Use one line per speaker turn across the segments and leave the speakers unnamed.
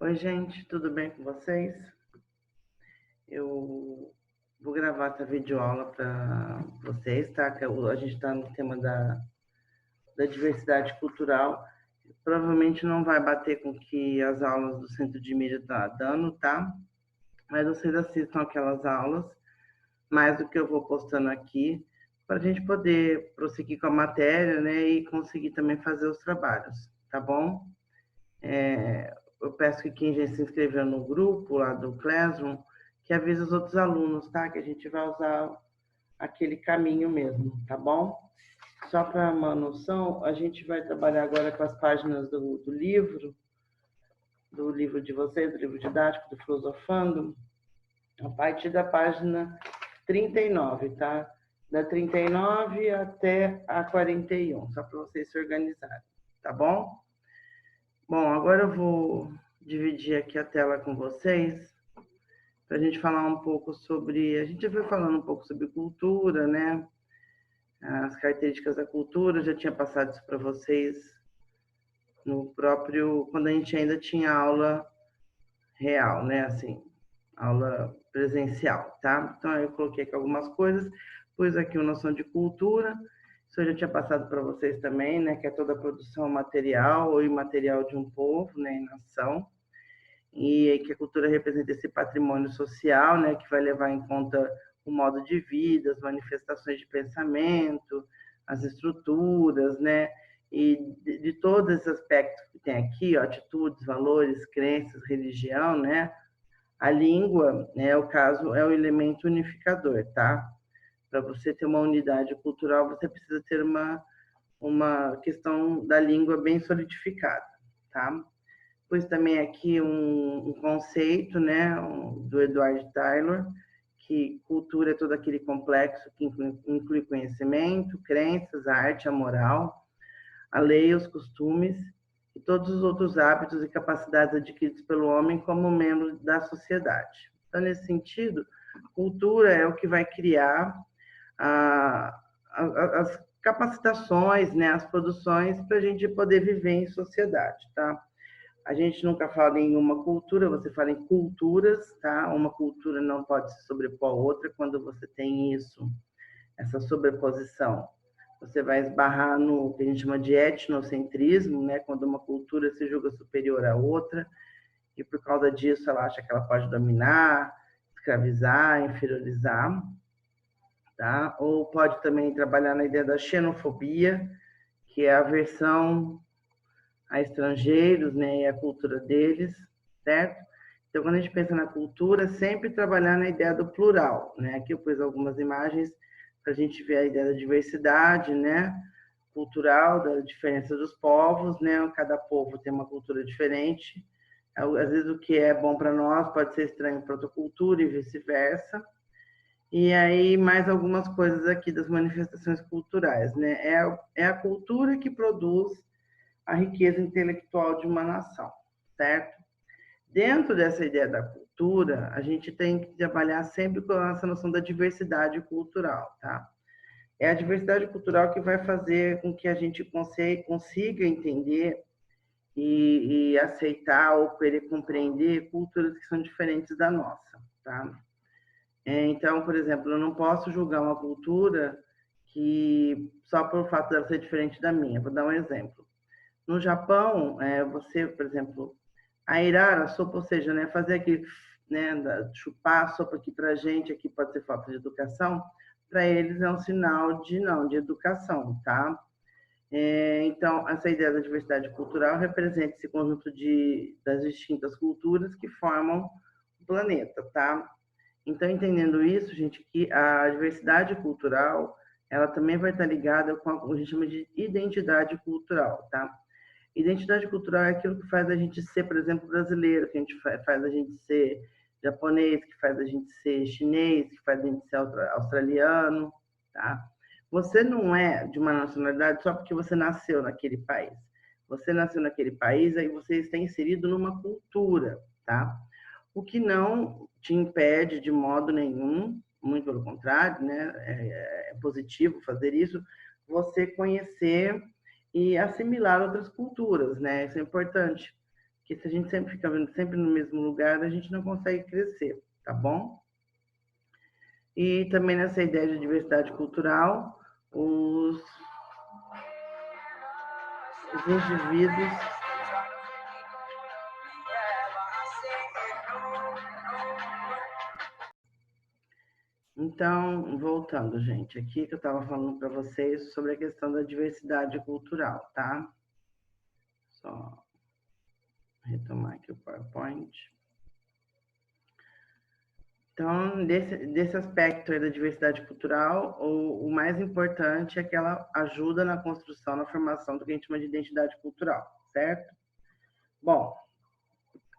Oi, gente, tudo bem com vocês? Eu vou gravar essa videoaula para vocês, tá? A gente está no tema da diversidade cultural. Provavelmente não vai bater com o que as aulas do Centro de Mídia tá dando, tá? Mas vocês assistam aquelas aulas, mais do que eu vou postando aqui, para a gente poder prosseguir com a matéria, né? E conseguir também fazer os trabalhos, tá bom? Eu peço que quem já se inscreveu no grupo lá do Classroom, que avise os outros alunos, tá? Que a gente vai usar aquele caminho mesmo, tá bom? Só para uma noção, a gente vai trabalhar agora com as páginas do livro de vocês, do livro didático, do Filosofando, a partir da página 39, tá? Da 39 até a 41, só para vocês se organizarem, tá bom? Bom, agora eu vou dividir aqui a tela com vocês para a gente falar um pouco sobre. A gente foi falando um pouco sobre cultura, né? As características da cultura, eu já tinha passado isso para vocês no próprio. Quando a gente ainda tinha aula real, né? Assim, aula presencial, tá? Então eu coloquei aqui algumas coisas, pus aqui uma noção de cultura. Isso eu já tinha passado para vocês também, né? Que é toda a produção material ou imaterial de um povo, né? Em nação. E que a cultura representa esse patrimônio social, né, que vai levar em conta o modo de vida, as manifestações de pensamento, as estruturas, né, e de todos esses aspectos que tem aqui, ó, atitudes, valores, crenças, religião, né, a língua, né, o caso é o elemento unificador, tá? Para você ter uma unidade cultural, você precisa ter uma questão da língua bem solidificada, tá? Pus também aqui um conceito, né, do Edward Taylor, que cultura é todo aquele complexo que inclui conhecimento, crenças, a arte, a moral, a lei, os costumes e todos os outros hábitos e capacidades adquiridos pelo homem como membro da sociedade. Então, nesse sentido, cultura é o que vai criar as capacitações, né, as produções para a gente poder viver em sociedade, tá? A gente nunca fala em uma cultura, você fala em culturas, tá? Uma cultura não pode se sobrepor a outra. Quando você tem isso, essa sobreposição, você vai esbarrar no que a gente chama de etnocentrismo, né? Quando uma cultura se julga superior à outra e por causa disso ela acha que ela pode dominar, escravizar, inferiorizar, tá? Ou pode também trabalhar na ideia da xenofobia, que é a aversão a estrangeiros, né, e a cultura deles, certo? Então, quando a gente pensa na cultura, sempre trabalhar na ideia do plural, né? Aqui eu pus algumas imagens para a gente ver a ideia da diversidade, né? Cultural, da diferença dos povos, né? Cada povo tem uma cultura diferente. Às vezes o que é bom para nós pode ser estranho para outra cultura e vice-versa. E aí, mais algumas coisas aqui das manifestações culturais, né? É a cultura que produz a riqueza intelectual de uma nação, certo? Dentro dessa ideia da cultura, a gente tem que trabalhar sempre com essa noção da diversidade cultural, tá? É a diversidade cultural que vai fazer com que a gente consiga entender e aceitar ou querer compreender culturas que são diferentes da nossa, tá? Então, por exemplo, eu não posso julgar uma cultura que só por fato dela ser diferente da minha. Vou dar um exemplo. No Japão, você, por exemplo, airar a sopa, ou seja, né, fazer aquele, né, chupar a sopa aqui para a gente, aqui pode ser falta de educação, para eles é um sinal de não, de educação, tá? Então, essa ideia da diversidade cultural representa esse conjunto das distintas culturas que formam o planeta, tá? Então, entendendo isso, gente, que a diversidade cultural, ela também vai estar ligada com o que a gente chama de identidade cultural, tá? Identidade cultural é aquilo que faz a gente ser, por exemplo, brasileiro, que a gente faz a gente ser japonês, que faz a gente ser chinês, que faz a gente ser australiano, tá? Você não é de uma nacionalidade só porque você nasceu naquele país. Você nasceu naquele país, aí você está inserido numa cultura, tá? O que não te impede de modo nenhum, muito pelo contrário, né? É positivo fazer isso, você conhecer e assimilar outras culturas, né? Isso é importante, Porque se a gente sempre fica vendo sempre no mesmo lugar, a gente não consegue crescer, tá bom? E também nessa ideia de diversidade cultural, os indivíduos. Então, voltando, gente, aqui que eu estava falando para vocês sobre a questão da diversidade cultural, tá? Só retomar aqui o PowerPoint. Então, desse aspecto aí da diversidade cultural, o mais importante é que ela ajuda na construção, na formação do que a gente chama de identidade cultural, certo? Bom,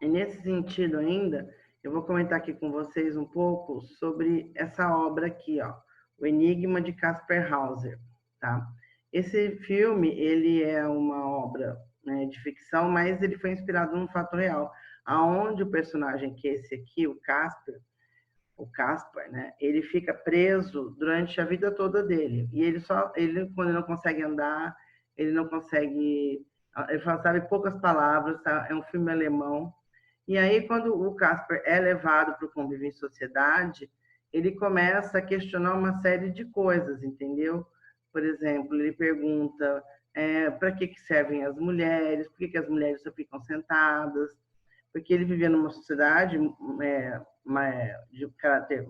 e nesse sentido ainda, eu vou comentar aqui com vocês um pouco sobre essa obra aqui, ó, O Enigma de Caspar Hauser, tá? Esse filme, ele é uma obra, né, de ficção, mas ele foi inspirado num fato real, aonde o personagem que é esse aqui, o Caspar, né, ele fica preso durante a vida toda dele. E ele quando ele não consegue andar, ele não consegue, ele fala, sabe poucas palavras, tá? É um filme alemão. E aí, quando o Caspar é levado para o convívio em sociedade, ele começa a questionar uma série de coisas, entendeu? Por exemplo, ele pergunta para que servem as mulheres, por que as mulheres só ficam sentadas, porque ele vivia numa sociedade de caráter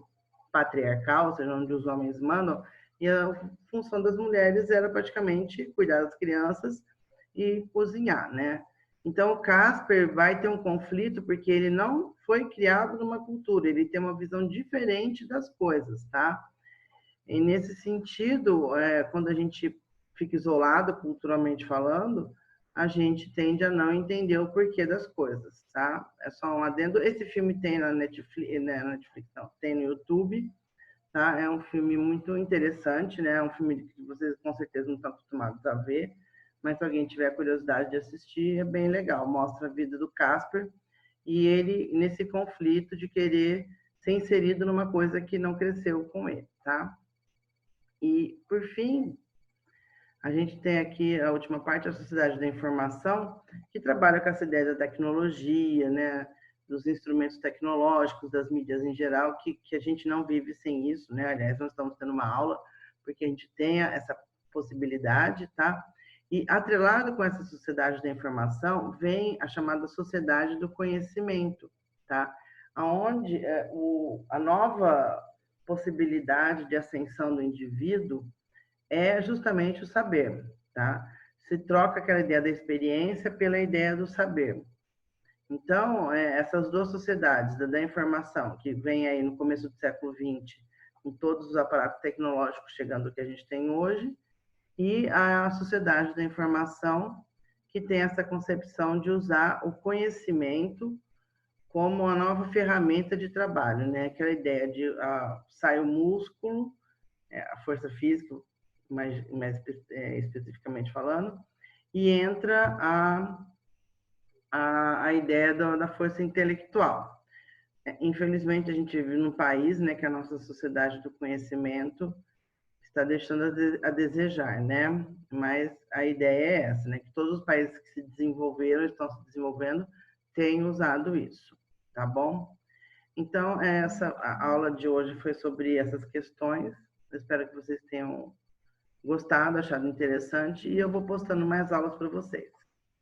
patriarcal, ou seja, onde os homens mandam, e a função das mulheres era praticamente cuidar das crianças e cozinhar, né? Então, o Casper vai ter um conflito porque ele não foi criado numa cultura, ele tem uma visão diferente das coisas, tá? E nesse sentido, quando a gente fica isolado culturalmente falando, a gente tende a não entender o porquê das coisas, tá? É só um adendo. Esse filme tem na Netflix, né? Netflix não, tem no YouTube, tá? É um filme muito interessante, né? É um filme que vocês com certeza não estão acostumados a ver, mas se alguém tiver curiosidade de assistir, é bem legal. Mostra a vida do Casper e ele nesse conflito de querer ser inserido numa coisa que não cresceu com ele, tá? E, por fim, a gente tem aqui a última parte, a Sociedade da Informação, que trabalha com essa ideia da tecnologia, né, dos instrumentos tecnológicos, das mídias em geral, que a gente não vive sem isso, né? Aliás, nós estamos tendo uma aula porque a gente tenha essa possibilidade, tá? E atrelado com essa Sociedade da Informação, vem a chamada Sociedade do Conhecimento, tá? Onde a nova possibilidade de ascensão do indivíduo é justamente o saber, tá? Se troca aquela ideia da experiência pela ideia do saber. Então, essas duas sociedades, da informação, que vem aí no começo do século XX, com todos os aparatos tecnológicos chegando ao que a gente tem hoje, e a sociedade da informação, que tem essa concepção de usar o conhecimento como uma nova ferramenta de trabalho, né? Aquela ideia de sai o músculo, a força física, mais especificamente falando, e entra a ideia da força intelectual. Infelizmente, a gente vive num país, né, que a nossa sociedade do conhecimento está deixando a desejar, né? Mas a ideia é essa, né? Que todos os países que se desenvolveram, estão se desenvolvendo, têm usado isso, tá bom? Então, a aula de hoje foi sobre essas questões. Eu espero que vocês tenham gostado, achado interessante, e eu vou postando mais aulas para vocês,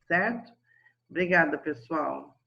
certo? Obrigada, pessoal.